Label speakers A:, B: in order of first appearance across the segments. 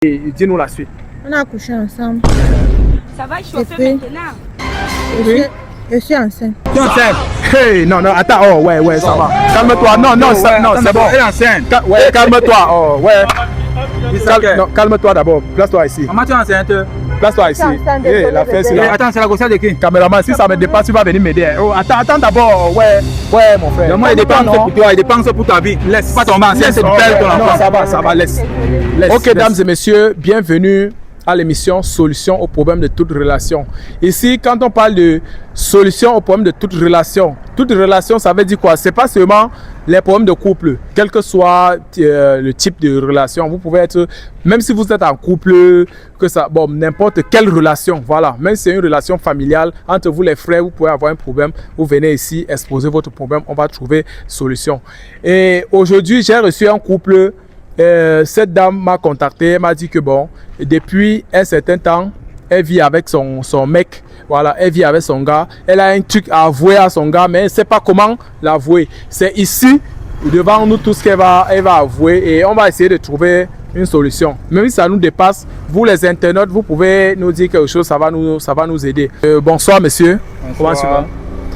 A: Et dis-nous la suite.
B: On a couché ensemble.
C: Ça va chauffer maintenant.
B: Je suis enceinte.
A: Tu es enceinte? Hey, non, non, attends, oh, ouais, ça va. Calme-toi, non, non, c'est bon.
D: Elle est enceinte.
A: Ouais, calme-toi, oh, ouais. Non, calme-toi d'abord, place-toi ici.
D: Maman, tu es enceinte?
A: Place-toi ici. Hey, la fesse, là.
D: Attends, c'est la grossesse de qui?
A: Caméraman, si ça me dépasse, tu vas venir m'aider. Oh, attends d'abord, ouais, mon frère.
D: Moi, il dépense pour toi, il dépense pour ta vie. Laisse pas tomber enceinte, c'est belle ton enfant.
A: Non, ça va, laisse. Ok, dames et messieurs, bienvenue à l'émission Solution aux problèmes de toute relation. Ici, quand on parle de solution aux problèmes de toute relation, ça veut dire quoi? C'est pas seulement les problèmes de couple, quel que soit le type de relation. Vous pouvez être, même si vous êtes en couple, que ça, bon, n'importe quelle relation, voilà. Même si c'est une relation familiale, entre vous les frères, vous pouvez avoir un problème. Vous venez ici, exposer votre problème, on va trouver solution. Et aujourd'hui, j'ai reçu un couple. Cette dame m'a contacté, m'a dit que bon, depuis un certain temps, elle vit avec son mec, voilà, elle vit avec son gars, elle a un truc à avouer à son gars, mais elle ne sait pas comment l'avouer. C'est ici, devant nous, tout ce qu'elle va avouer et on va essayer de trouver une solution. Même si ça nous dépasse, vous les internautes, vous pouvez nous dire quelque chose, ça va nous aider. Bonsoir monsieur.
D: Bonsoir.
A: Comment tu vas?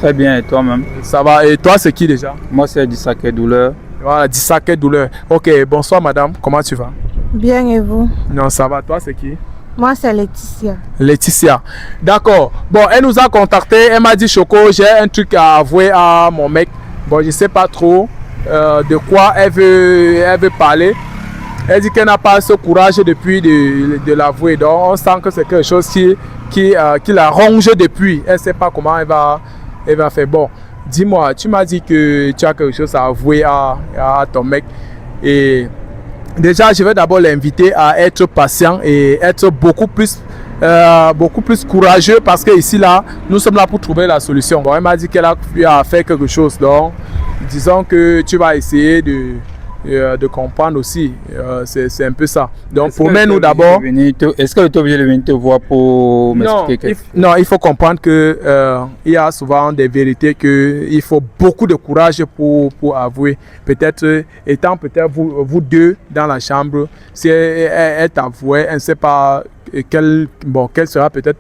D: Très bien, et toi-même?
A: Ça va, et toi c'est qui déjà?
D: Moi c'est Dissaké Douleur.
A: Voilà, Dissaké Douleur. Ok, bonsoir madame, comment tu vas?
B: Bien et vous?
A: Non, ça va, toi c'est qui?
B: Moi c'est Laetitia.
A: Laetitia. D'accord. Bon, elle nous a contacté, elle m'a dit Choco, j'ai un truc à avouer à mon mec. Bon, je sais pas trop de quoi elle veut parler. Elle dit qu'elle n'a pas ce courage depuis de l'avouer. Donc, on sent que c'est quelque chose qui la ronge depuis. Elle ne sait pas comment elle va faire. Bon, dis-moi, tu m'as dit que tu as quelque chose à avouer à ton mec. Et déjà, je vais d'abord l'inviter à être patient et être beaucoup plus courageux parce que ici, là, nous sommes là pour trouver la solution. Bon, elle m'a dit qu'elle a pu faire quelque chose. Donc, disons que tu vas essayer de comprendre aussi. C'est un peu ça. Donc, promets-nous d'abord.
D: Est-ce que tu es obligé de venir te voir pour m'expliquer?
A: Non, il faut comprendre que il y a souvent des vérités qu'il faut beaucoup de courage pour avouer. Peut-être, étant peut-être vous deux dans la chambre, si elle t'avouait, elle ne sait pas quelle sera peut-être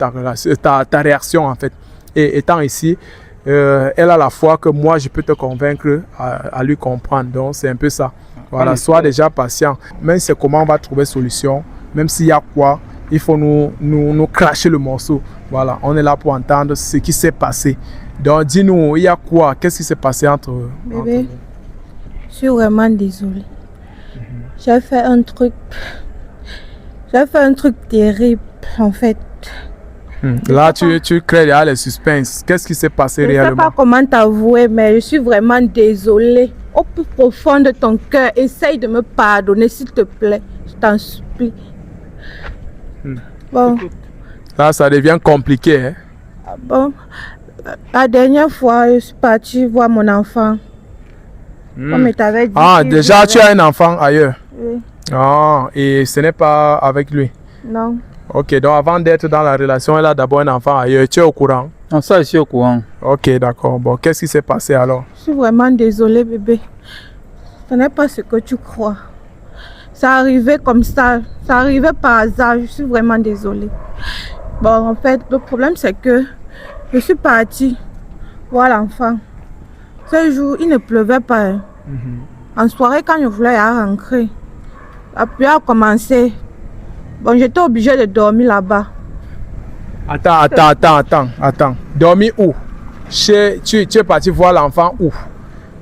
A: ta réaction en fait. Et étant ici, elle a la foi que moi je peux te convaincre à lui comprendre. Donc c'est un peu ça. Voilà, sois déjà patient. Même c'est comment on va trouver solution, même s'il y a quoi, il faut nous cracher le morceau. Voilà, on est là pour entendre ce qui s'est passé. Donc dis-nous, il y a quoi? Qu'est-ce qui s'est passé entre
B: Bébé, je suis vraiment désolée. J'ai fait un truc terrible en fait.
A: Là, tu crées déjà les suspens. Qu'est-ce qui s'est passé réellement?
B: Je ne sais pas comment t'avouer, mais je suis vraiment désolée. Au plus profond de ton cœur, essaye de me pardonner, s'il te plaît. Je t'en supplie. Bon.
A: Là, ça devient compliqué. Hein?
B: Bon. La dernière fois, je suis partie voir mon enfant. Comme je t'avais dit.
A: Ah, déjà, tu as un enfant ailleurs?
B: Oui.
A: Ah, et ce n'est pas avec lui?
B: Non.
A: Ok, donc avant d'être dans la relation, elle a d'abord un enfant ailleurs. Tu es au courant?
D: Non, ça, je suis au courant.
A: Ok, d'accord. Bon, qu'est-ce qui s'est passé alors?
B: Je suis vraiment désolée, bébé. Ce n'est pas ce que tu crois. Ça arrivait comme ça. Ça arrivait par hasard. Je suis vraiment désolée. Bon, en fait, le problème, c'est que je suis partie voir l'enfant. Ce jour, il ne pleuvait pas. En soirée, quand je voulais rentrer, la pluie a commencé. Bon, j'étais obligée de dormir là-bas.
A: Attends. Dormir où? Tu es parti voir l'enfant où?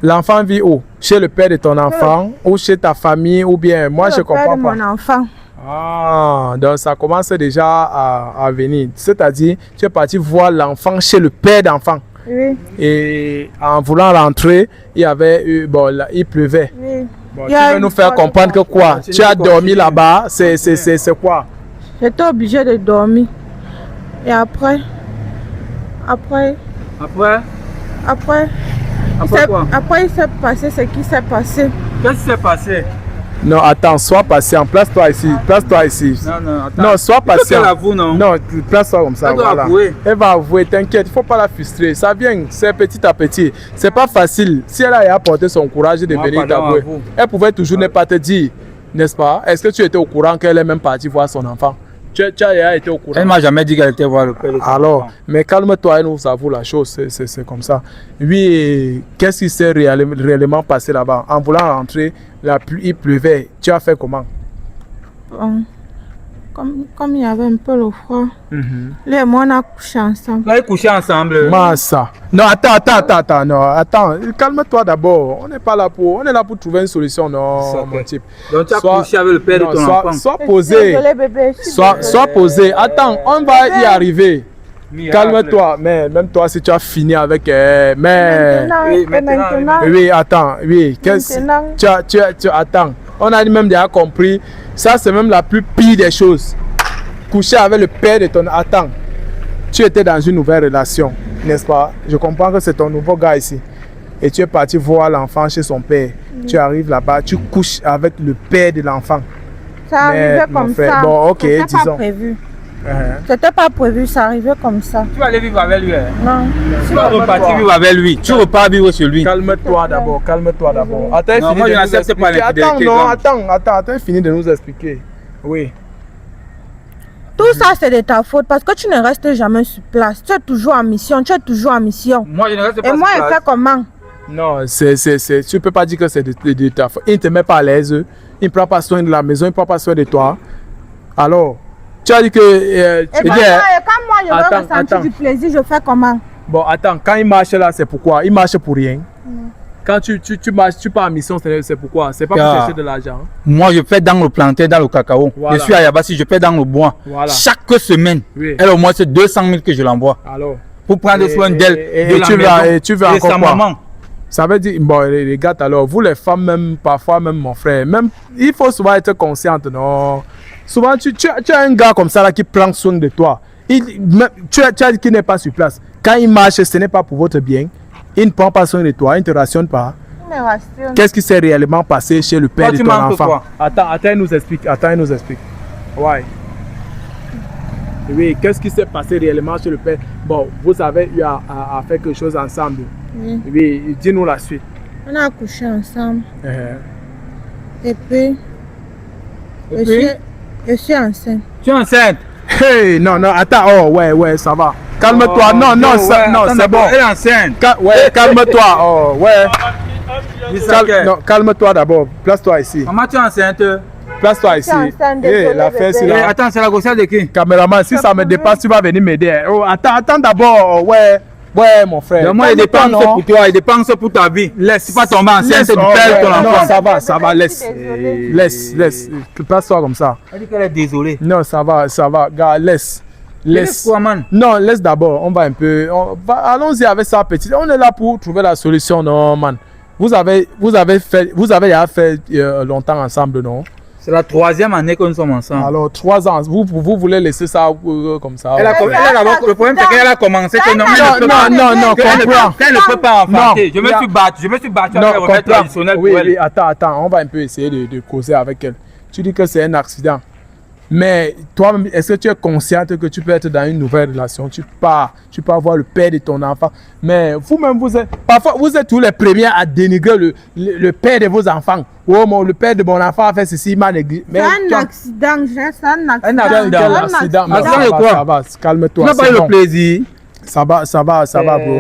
A: L'enfant vit où? Chez le père de ton enfant ou chez ta famille ou bien? Moi, je comprends pas.
B: Le père de mon enfant.
A: Ah, donc ça commence déjà à venir. C'est-à-dire, tu es parti voir l'enfant chez le père d'enfant.
B: Oui.
A: Et en voulant rentrer, il pleuvait.
B: Oui.
A: Bon, tu veux nous faire comprendre que quoi? Tu as dormi là-bas, c'est quoi?
B: J'étais obligée de dormir. Et après, il s'est passé ce qui s'est passé.
D: Qu'est-ce qui s'est passé?
A: Non, attends, sois patient. Place-toi ici.
D: Non, attends.
A: Non, sois patient.
D: Elle avoue, non?
A: Non, place-toi comme ça.
D: Elle doit avouer.
A: Elle va avouer, t'inquiète, il ne faut pas la frustrer. Ça vient, c'est petit à petit. C'est pas facile. Si elle a apporté son courage de venir t'avouer, elle pouvait toujours ne pas te dire. n'est-ce pas? Est-ce que tu étais au courant qu'elle est même partie voir son enfant? Tu as déjà été au courant?
D: Elle m'a jamais dit qu'elle était voir le père de son
A: Alors,
D: enfant.
A: mais calme-toi et nous avouons la chose, c'est comme ça. Oui, qu'est-ce qui s'est réellement passé là-bas? En voulant rentrer, il pleuvait. Tu as fait comment?
B: Bon, comme il y avait un peu le froid, lui et moi on a couché ensemble.
D: Vous avez couché ensemble.
A: Massa. Non, attends, non, attends. Calme-toi d'abord. On est là pour trouver une solution, non, mon type.
D: Donc tu as couché avec le père de ton enfant.
A: Sois
B: Je suis
A: posé.
B: désolée, bébé. je suis
A: Sois
B: désolée.
A: posé. Attends, on va y arriver.
D: Miracle.
A: Calme-toi, mais même toi, si tu as fini avec. Mais.
B: Maintenant,
D: Oui,
B: et maintenant,
A: Oui, attends, oui.
B: Maintenant.
A: Attends. On a même déjà compris. Ça, c'est même la plus pire des choses. Coucher avec le père de ton. Attends. Tu étais dans une nouvelle relation, n'est-ce pas? Je comprends que c'est ton nouveau gars ici. Et tu es parti voir l'enfant chez son père. Tu arrives là-bas, tu couches avec le père de l'enfant.
B: ça arrivait
A: mon
B: comme
A: frère,
B: ça.
A: bon, ok,
B: C'était
A: disons.
B: pas prévu. C'était pas prévu, ça arrivait comme ça.
D: Tu vas aller vivre avec lui.
B: Non.
D: Tu vas repartir vivre avec lui. Tu repars vivre chez lui.
A: Calme-toi d'abord, calme-toi d'abord. Attends,
D: Non, moi, je n'accepte pas l'infidélité,
A: attends, finis de nous expliquer. Oui.
B: Tout ça, c'est de ta faute parce que tu ne restes jamais sur place. Tu es toujours en mission, tu es toujours en mission.
D: Moi, je ne reste pas
B: Et moi,
D: sur
B: elle
D: place.
B: fait comment?
A: Non, tu peux pas dire que c'est de ta faute. Il ne te met pas à l'aise, il ne prend pas soin de la maison, il ne prend pas soin de toi. Alors, tu as dit que.
B: Et quand moi, je veux ressentir
A: attends.
B: du plaisir, je fais comment?
A: Bon, attends, quand il marche là, c'est pourquoi? Il marche pour rien. Quand tu marches, tu pars en mission, c'est pourquoi? C'est pas pour
D: Car-
A: chercher de l'argent.
D: Moi, je fais dans le plantain, dans le cacao.
A: Voilà.
D: Je suis à Yabassi, je fais dans le bois.
A: Voilà.
D: Chaque semaine,
A: Oui.
D: elle au moins c'est 200 000 que je l'envoie.
A: Alors.
D: Pour prendre soin d'elle, de la
A: tu
D: maison,
A: veux, et tu veux
D: de
A: encore
D: sa
A: quoi?
D: maman.
A: Ça veut dire, bon, les gars, alors, vous les femmes, même, parfois, même mon frère, même, il faut souvent être consciente, non? Souvent, tu as un gars comme ça là qui prend soin de toi. Tu as dit qu'il n'est pas sur place. Quand il marche, ce n'est pas pour votre bien. Il ne prend pas soin de toi, il ne te rationne pas.
B: Il me rassure.
A: Qu'est-ce qui s'est réellement passé chez le père
D: Toi,
A: de
D: tu
A: ton
D: manques
A: enfant?
D: quoi?
A: Attends, il nous explique. Ouais. Oui, qu'est-ce qui s'est passé réellement chez le père? Bon, vous avez eu à faire quelque chose ensemble.
B: Oui.
A: Oui, dis-nous la suite.
B: On a couché ensemble.
A: Uh-huh.
B: Et puis,
D: Et puis,
B: je suis enceinte.
D: tu es enceinte.
A: Hey, non, attends, oh, ouais, ça va. Calme-toi,
D: Oh,
A: non,
D: ouais,
A: c'est
D: attends,
A: bon.
D: d'abord, elle est enceinte.
A: Ouais, calme-toi, oh, ouais.
D: Dis ça que-
A: Non, calme-toi d'abord, place-toi ici.
D: Maman, tu es enceinte.
A: Place-toi ici.
B: enceinte,
A: Hey,
B: désolé,
A: l'affaire,
B: bébé.
A: c'est
D: Eh,
A: là.
D: attends, c'est la grossesse de qui?
A: Caméraman, si ça me dépasse, tu vas venir m'aider. Oh, attends d'abord, ouais, mon frère.
D: Moi, il
A: Calme-toi,
D: dépense
A: non?
D: pour toi, il dépense pour ta vie.
A: Laisse.
D: C'est pas tomber enceinte, c'est du
A: Oh,
D: père de ton
A: ouais,
D: enfant.
A: non, ça va,
B: Je
A: laisse.
B: suis désolée.
A: Laisse. Place-toi comme ça.
D: Elle dit qu'elle est désolée.
A: Non, ça va, gars, laisse.
D: Laisse quoi, man?
A: Non, laisse d'abord, on va un peu. Allons-y avec ça, petit. On est là pour trouver la solution, non, man. Vous avez déjà fait longtemps ensemble, non?
D: C'est la 3e année que nous sommes ensemble.
A: Alors, 3 ans, vous voulez laisser ça comme ça?
D: Elle a, le problème, c'est qu'elle a commencé que non,
A: Non, comprends.
D: elle ne peut pas enfanter.
A: Non,
D: Je me suis battu avec
A: Non,
D: le remède
A: comprends.
D: traditionnel pour
A: Oui,
D: elle.
A: attends, on va un peu essayer de causer avec elle. Tu dis que c'est un accident. Mais toi-même, est-ce que tu es consciente que tu peux être dans une nouvelle relation? Tu pars voir le père de ton enfant. Mais vous-même, parfois, vous êtes tous les premiers à dénigrer le père de vos enfants. Oh, le père de mon enfant a fait ceci, il m'a négligé.
B: C'est un accident, c'est un accident.
D: Un accident.
A: Mais
D: Accident de quoi?
A: ça va, calme-toi.
D: Tu n'as pas
A: c'est
D: eu le
A: bon.
D: plaisir.
A: Ça va, bro.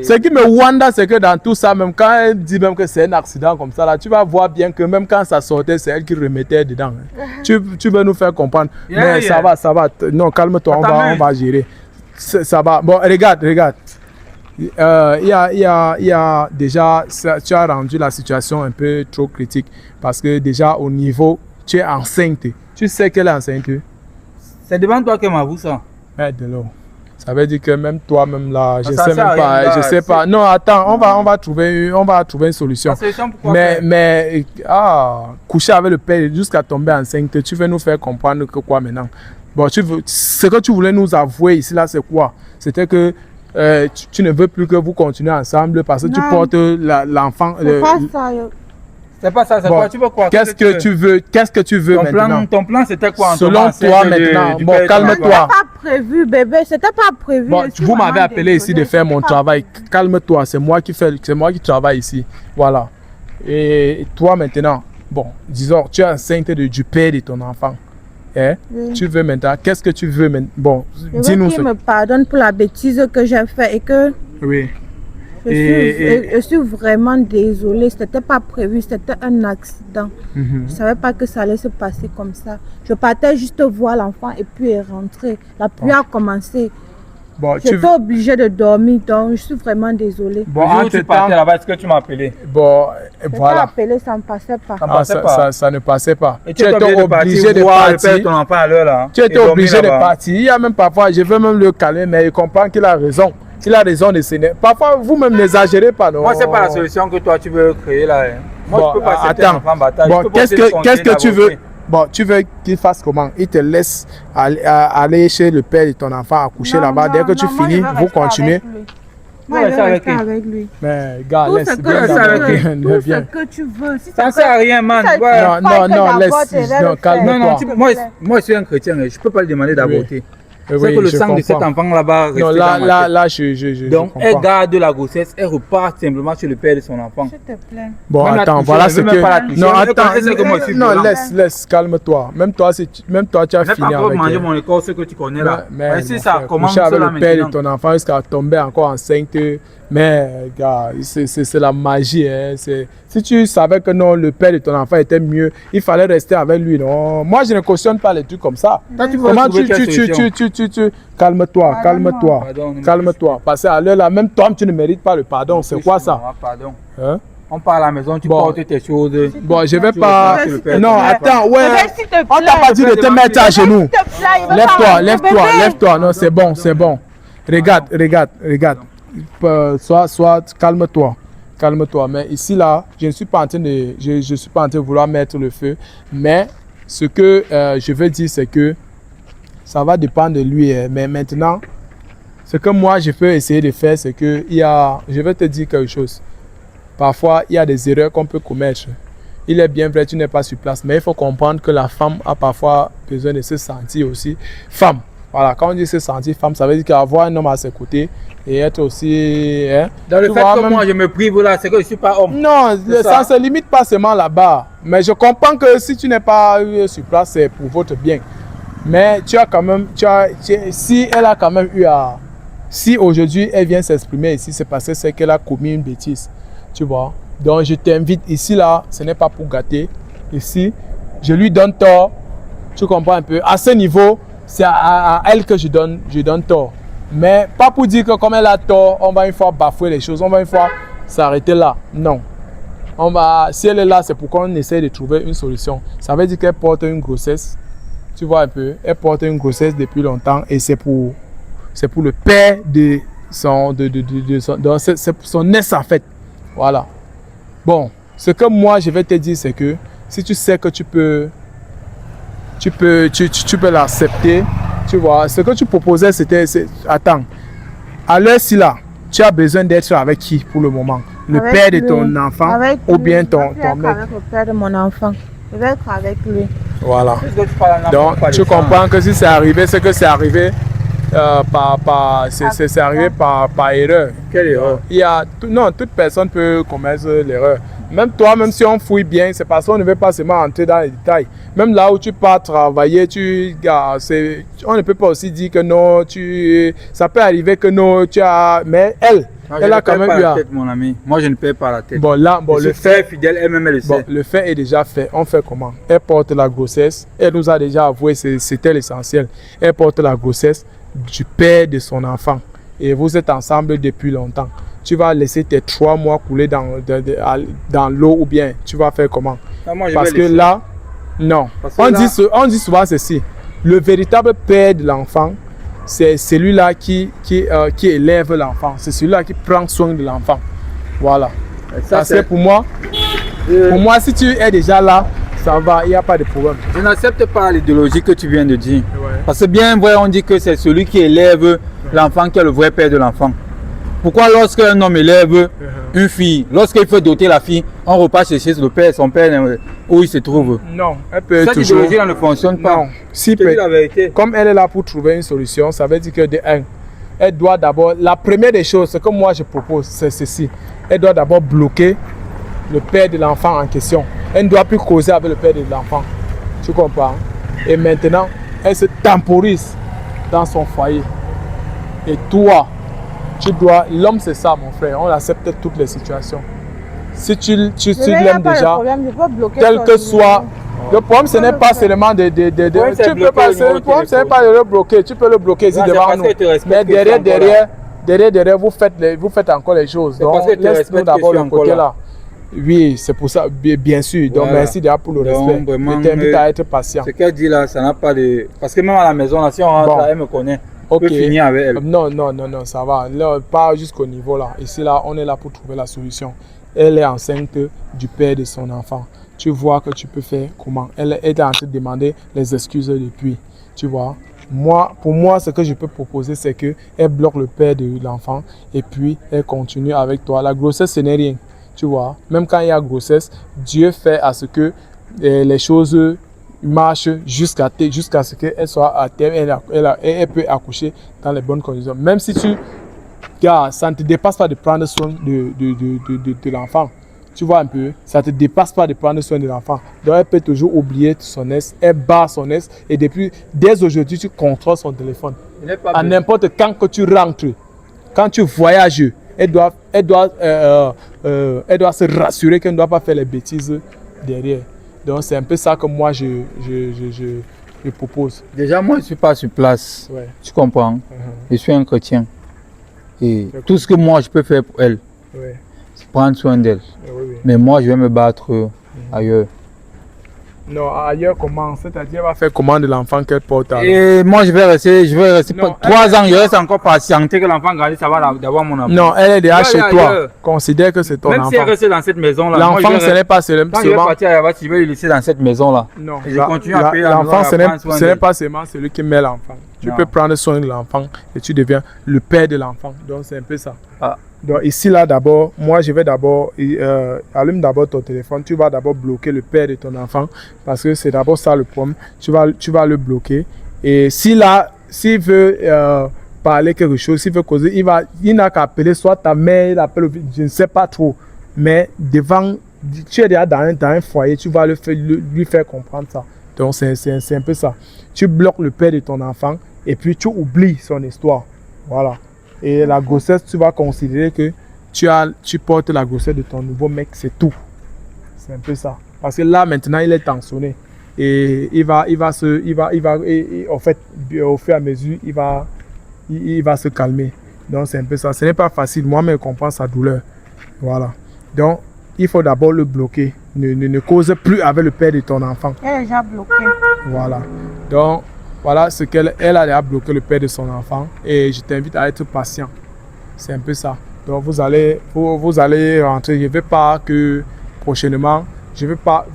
A: Ce qui me wonder, c'est que dans tout ça, même quand elle dit même que c'est un accident comme ça, là, tu vas voir bien que même quand ça sortait, c'est elle qui remettait dedans. Hein. Tu veux nous faire comprendre. Mais ça va. Non, calme-toi, on va gérer. Ça va. Bon, regarde. Il y a déjà, tu as rendu la situation un peu trop critique parce que déjà au niveau, tu es enceinte. Tu sais qu'elle est enceinte.
D: C'est devant toi qu'elle m'avoue ça.
A: Aide-le. Ça veut dire que même toi-même là, je
D: Ça
A: sais
D: sert
A: même
D: à
A: pas,
D: rien, là,
A: je sais pas. Non, attends, on va trouver une solution.
D: La solution, pourquoi faire?
A: Mais coucher avec le père jusqu'à tomber enceinte, tu veux nous faire comprendre que quoi maintenant? Bon, ce que tu voulais nous avouer ici là, c'est quoi? C'était que tu ne veux plus que vous continuez ensemble parce que tu
B: Non.
A: portes l'enfant.
B: C'est pas ça.
D: C'est pas ça, c'est
A: Bon,
D: quoi? Tu veux quoi?
A: Qu'est-ce que tu veux maintenant?
D: Ton plan, c'était quoi? en
A: Selon
D: tombant
A: toi
D: enceinte
A: maintenant,
D: du
A: bon,
D: père de ton
A: calme-toi.
B: C'était
D: enfant?
B: pas prévu, bébé. C'était pas prévu.
A: Bon,
B: Je suis
A: vous m'avez
B: vraiment
A: appelé ici de
B: désolée.
A: faire mon
B: C'était pas
A: travail. Calme-toi, c'est moi qui travaille ici. Voilà. Et toi maintenant, Bon, disons, tu es enceinte du père de ton enfant. Hein?
B: Oui.
A: Tu veux maintenant, qu'est-ce que tu veux maintenant? Bon,
B: Je
A: dis-nous
B: veux qu'il me pardonne pour la bêtise que j'ai faite et que
A: Oui.
B: je suis vraiment désolée. C'était pas prévu, c'était un accident.
A: Mhm.
B: Je savais pas que ça allait se passer comme ça. Je partais juste voir l'enfant et puis rentrer. La pluie a commencé.
A: Bon,
B: J'étais obligée de dormir, donc je suis vraiment désolée.
A: Bon,
D: Le jour où tu
A: entre-temps,
D: partais là-bas, est-ce que tu m'as appelé?
A: bon,
B: Je t'ai
A: voilà.
B: appelé, ça ne passait pas.
D: Ça ne
A: Ah,
D: passait pas.
A: ça ne passait pas.
D: Et
A: Tu
D: es
A: étais obligé de
D: voir le père de
A: partir.
D: ton enfant à l'heure là.
A: Tu étais
D: et dormir
A: obligé de
D: là-bas.
A: partir. Il y a même parfois, je veux même le calmer, mais il comprend qu'il a raison. Il a raison de s'énerver. Parfois, vous-même n'exagérez pas, non?
D: Moi, c'est pas la solution que toi tu veux créer là. Hein. Moi,
A: Bon,
D: je peux pas accepter un
A: attends.
D: enfant en bataille.
A: Bon,
D: Je peux pas
A: qu'est-ce
D: te
A: que
D: conseiller
A: tu veux?
D: d'avorter.
A: Bon, tu veux qu'il fasse comment? Il te laisse aller chez le père de ton enfant, accoucher
B: Non,
A: là-bas.
B: non,
A: Dès que tu
B: non, moi,
A: finis,
B: je veux
A: vous
B: rester
A: continuez.
B: avec lui. Moi, je
D: rester
B: veux
D: avec
B: rester
D: lui.
B: avec lui.
A: Mais gars,
B: Tout
A: laisse
B: ce que
A: bien
B: tu
A: d'abord.
B: veux, tout ce
A: Viens.
B: que tu veux. Si
D: Ça ne sert à rien, man.
B: ça-
D: Ouais.
A: Non,
B: Pas
A: non,
B: que
A: non,
B: d'abord,
A: laisse.
B: tu vas
A: Non,
B: le
A: calme-toi.
B: faire.
D: Non, non,
B: S'il te
D: moi,
B: plaît.
D: moi, je suis un chrétien. Je ne peux pas lui demander d'avorter.
A: Oui,
D: C'est que le
A: je
D: sang de cet
A: comprends.
D: enfant là-bas reste
A: Non,
D: dans ma tête.
A: là, je
D: Donc, elle
A: comprends.
D: garde la grossesse, elle repart simplement chez le père de son enfant.
B: S'il te plaît.
A: Bon,
D: Même la
A: attends,
D: toucher,
A: voilà
D: elle
A: ce
D: veut même
A: que...
D: pas la toucher.
A: Non,
D: Elle
A: attends,
D: connaît comment je suis
A: non,
D: violent.
A: laisse, calme-toi. Même toi, tu as
D: Je n'ai
A: fini
D: pas encore
A: avec
D: mangé
A: elle.
D: mon écorce que tu connais là. Mais si
A: mon
D: ça
A: frère,
D: commence
A: coucher avec
D: là
A: le père de
D: maintenant.
A: ton enfant jusqu'à tomber encore enceinte, mais gars, c'est la magie. Hein. Si tu savais que non, le père de ton enfant était mieux, il fallait rester avec lui. Non, moi je ne cautionne pas les trucs comme ça.
D: Toi, tu veux
A: Comment
D: trouver quelle solution?
A: calme-toi, calme-toi,
D: Pardon, ne me
A: calme-toi. Parce qu'à l'heure là, même toi, tu ne mérites pas le pardon. C'est quoi ça?
D: Pardon.
A: Hein?
D: On part à la maison, tu
A: Bon.
D: portes tes choses.
A: Bon, je vais
D: Tu
A: pas.
D: repars chez le père.
A: Non, attends, ouais.
B: S'il te plaît.
A: On t'a pas dit de te mettre à genoux.
B: S'il te plaît, il veut
A: Lève-toi,
B: pas-
A: lève-toi,
B: Bébé.
A: lève-toi. Non, c'est bon, c'est bon. Regarde. Sois, calme-toi. Calme-toi. Mais ici, là, je ne suis pas en train de, je suis pas en train de vouloir mettre le feu. Mais ce que je veux dire, c'est que ça va dépendre de lui. Hein. Mais maintenant, ce que moi, je peux essayer de faire, c'est que je vais te dire quelque chose. Parfois, il y a des erreurs qu'on peut commettre. Il est bien vrai, tu n'es pas sur place, mais il faut comprendre que la femme a parfois besoin de se sentir aussi femme. Voilà, quand on dit se sentir femme, ça veut dire qu'avoir un homme à ses côtés et être aussi... Hein,
D: Dans le
A: tu
D: fait
A: vois,
D: que
A: même-
D: moi je me prive là, c'est que je ne suis pas homme.
A: Non,
D: C'est
A: ça ne
D: ça.
A: se limite pas seulement là-bas. Mais je comprends que si tu n'es pas sur place, c'est pour votre bien. Mais tu as quand même... si elle a quand même eu à... Si aujourd'hui elle vient s'exprimer ici, c'est parce que c'est qu'elle a commis une bêtise. Tu vois. Donc je t'invite ici, là, ce n'est pas pour gâter. Ici, je lui donne tort. Tu comprends un peu. À ce niveau, c'est à elle que je donne tort. Mais pas pour dire que comme elle a tort, on va une fois bafouer les choses. On va une fois s'arrêter là. Non. Si elle est là, c'est pour qu'on essaie de trouver une solution. Ça veut dire qu'elle porte une grossesse. Tu vois un peu. Elle porte une grossesse depuis longtemps et c'est pour le père de son c'est pour son ex en fait. Voilà. Bon, ce que moi je vais te dire, c'est que si tu sais que tu peux l'accepter, tu vois, ce que tu proposais, attends, à l'heure-ci là, tu as besoin d'être avec qui pour le moment? Le
B: Avec
A: père de
B: lui.
A: ton enfant
B: Avec
A: ou
B: lui.
A: bien
B: Je
A: ton
B: veux plus être
A: mec?
B: avec le père de mon enfant. Je vais être avec lui.
A: Voilà.
D: Puisque tu parles en
A: Donc,
D: n'importe quoi
A: tu
D: de ça.
A: comprends que si c'est arrivé, c'est que c'est arrivé c'est arrivé par erreur.
D: Quelle erreur?
A: Non, toute personne peut commettre l'erreur. Même toi, même si on fouille bien, c'est parce qu'on ne veut pas seulement entrer dans les détails. Même là où tu pars travailler, on ne peut pas aussi dire que non, ça peut arriver que non, mais
D: Moi,
A: elle
D: je
A: a
D: ne
A: quand
D: perds
A: même
D: pas
A: eu
D: la
A: à...
D: tête, mon ami. Moi, je ne perds pas la tête.
A: Bon, là,
D: Je suis très fidèle, elle-même, elle le
A: Bon,
D: sait.
A: le fait est déjà fait. On fait comment? Elle porte la grossesse. Elle nous a déjà avoué, c'était l'essentiel. Elle porte la grossesse du père de son enfant. Et vous êtes ensemble depuis longtemps. Tu vas laisser tes 3 mois couler dans l'eau ou bien tu vas faire comment?
D: Non, moi, je
A: Parce
D: vais
A: que
D: laisser.
A: là, non.
D: Parce que
A: On,
D: là-
A: dit souvent ceci. Le véritable père de l'enfant, c'est celui-là qui élève l'enfant. C'est celui-là qui prend soin de l'enfant. Voilà.
D: Ça,
A: Parce que
D: c'est-
A: pour moi, si tu es déjà là, ça va, il n'y a pas de problème.
D: Je n'accepte pas l'idéologie que tu viens de dire.
A: Ouais.
D: Parce que bien vrai, on dit que c'est celui qui élève l'enfant qui est le vrai père de l'enfant. Pourquoi lorsqu'un homme élève une fille, lorsqu'il faut doter la fille, on repart chercher le père, son père, où il se trouve?
A: Non, elle peut
D: Cette
A: toujours...
D: idéologie-là ne fonctionne pas.
A: Non, si
D: Je te dis la vérité.
A: comme elle est là pour trouver une solution, ça veut dire que de un, elle doit d'abord, la première des choses, ce que moi je propose, c'est ceci. Elle doit d'abord bloquer le père de l'enfant en question. Elle ne doit plus causer avec le père de l'enfant. Tu comprends? Et maintenant, elle se temporise dans son foyer. Et toi, tu dois... L'homme, c'est ça, mon frère. On accepte toutes les situations. Si tu l'aimes déjà, quel que soit... Le problème, ce n'est pas seulement de... Le problème, ce n'est pas de le bloquer. Tu peux le bloquer ici devant nous. Mais derrière, vous faites encore les choses. Donc, laisse-nous d'abord le côté là. Oui, c'est pour ça, bien sûr. Donc, merci déjà pour le respect. Je t'invite à être patient.
D: Ce qu'elle dit là, ça n'a pas de... Parce que même à la maison, là, si on rentre là, elle me connaît. On peut finir avec elle.
A: Non, ça va. Là, pas jusqu'au niveau là. Ici, là, on est là pour trouver la solution. Elle est enceinte du père de son enfant. Tu vois que tu peux faire comment? Elle est en train de demander les excuses depuis. Tu vois? Pour moi, ce que je peux proposer, c'est qu'elle bloque le père de l'enfant et puis elle continue avec toi. La grossesse, ce n'est rien. Tu vois? Même quand il y a grossesse, Dieu fait à ce que les choses marchent jusqu'à ce qu'elle soit à terme. Elle peut accoucher dans les bonnes conditions. Même si ça ne te dépasse pas de prendre soin de l'enfant. Tu vois un peu, ça ne te dépasse pas de prendre soin de l'enfant. Donc, elle peut toujours oublier son ex, elle barre son ex et dès aujourd'hui, tu contrôles son téléphone. À n'importe quand que tu rentres, quand tu voyages, elle doit se rassurer qu'elle ne doit pas faire les bêtises derrière. Donc, c'est un peu ça que moi, je propose.
D: Déjà, moi, je ne suis pas sur place.
A: Ouais.
D: Tu comprends? Je suis un chrétien. Et tout ce que moi, je peux faire pour elle, c'est prendre soin d'elle. Mais moi, je vais me battre ailleurs.
A: Non, ailleurs comment? C'est-à-dire, elle va faire comment de l'enfant qu'elle porte?
D: Et moi, je vais rester 3 ans, je reste encore patienter que l'enfant grandisse, ça va d'avoir mon enfant.
A: Non, elle est déjà chez toi. Considère que c'est ton enfant.
D: Même si elle reste dans cette maison-là.
A: L'enfant, ce n'est pas seulement...
D: Quand je vais partir à Rabat, je vais le laisser dans cette maison-là.
A: Non,
D: et je continue à payer
A: l'enfant, ce n'est pas seulement celui qui met l'enfant. Tu peux prendre soin de l'enfant et tu deviens le père de l'enfant. Donc, c'est un peu ça. Donc, ici, là, d'abord, moi, je vais d'abord... allume d'abord ton téléphone. Tu vas d'abord bloquer le père de ton enfant parce que c'est d'abord ça le problème. Tu vas le bloquer. Et s'il veut parler quelque chose, s'il veut causer, il n'a qu'à appeler soit ta mère, il appelle, je ne sais pas trop. Mais devant... Tu es déjà dans un foyer, tu vas lui faire comprendre ça. Donc, c'est un peu ça. Tu bloques le père de ton enfant et puis tu oublies son histoire. Voilà. Et la grossesse, tu vas considérer que tu portes la grossesse de ton nouveau mec, c'est tout. C'est un peu ça. Parce que là, maintenant, il est tensionné. Et en fait, au fur et à mesure, il va se calmer. Donc, c'est un peu ça. Ce n'est pas facile. Moi-même, je comprends sa douleur. Voilà. Donc, il faut d'abord le bloquer. Ne cause plus avec le père de ton enfant.
B: Elle est déjà bloquée. Voilà.
A: Donc, voilà ce qu'elle a déjà bloqué le père de son enfant. Et je t'invite à être patient. C'est un peu ça. Donc, vous allez rentrer. Je ne veux pas que prochainement,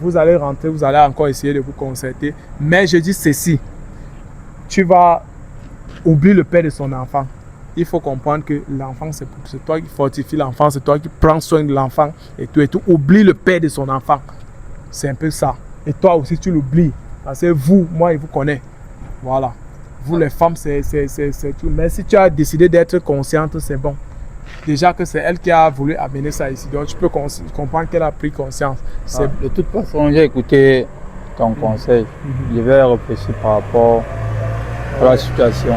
A: vous allez rentrer, vous allez encore essayer de vous concerter. Mais je dis ceci. Tu vas oublier le père de son enfant. Il faut comprendre que l'enfant, c'est toi qui fortifie l'enfant, c'est toi qui prends soin de l'enfant et tout. Oublie le père de son enfant. C'est un peu ça. Et toi aussi, tu l'oublies. Parce que moi, je vous connais. Voilà. Vous, les femmes, c'est tout. Mais si tu as décidé d'être consciente, c'est bon. Déjà que c'est elle qui a voulu amener ça ici. Donc, tu peux comprendre qu'elle a pris conscience.
D: De toute façon, j'ai écouté ton conseil. Je vais réfléchir par rapport à la situation.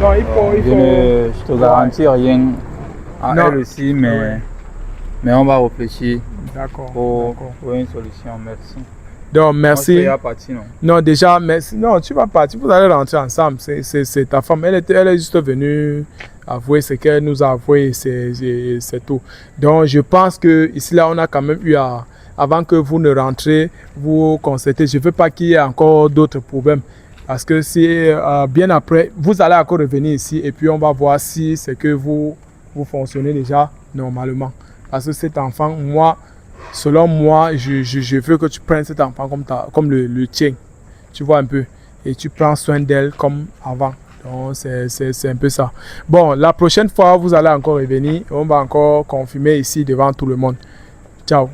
A: Non, il faut...
D: Je te garantis rien à elle aussi, mais on va réfléchir pour une solution. Merci.
A: Donc, merci.
D: Partir,
A: non, déjà, merci. Non, tu vas partir. Vous allez rentrer ensemble. C'est ta femme. Elle est juste venue avouer ce qu'elle nous a avoué. C'est tout. Donc, je pense que ici, là, on a quand même eu avant que vous ne rentrez, vous constatez. Je ne veux pas qu'il y ait encore d'autres problèmes. Parce que si bien après, vous allez encore revenir ici et puis on va voir si c'est que vous fonctionnez déjà normalement. Parce que cet enfant, selon moi, je veux que tu prennes cet enfant comme le tien. Tu vois un peu. Et tu prends soin d'elle comme avant. Donc, c'est un peu ça. Bon, la prochaine fois, vous allez encore revenir. On va encore confirmer ici devant tout le monde. Ciao.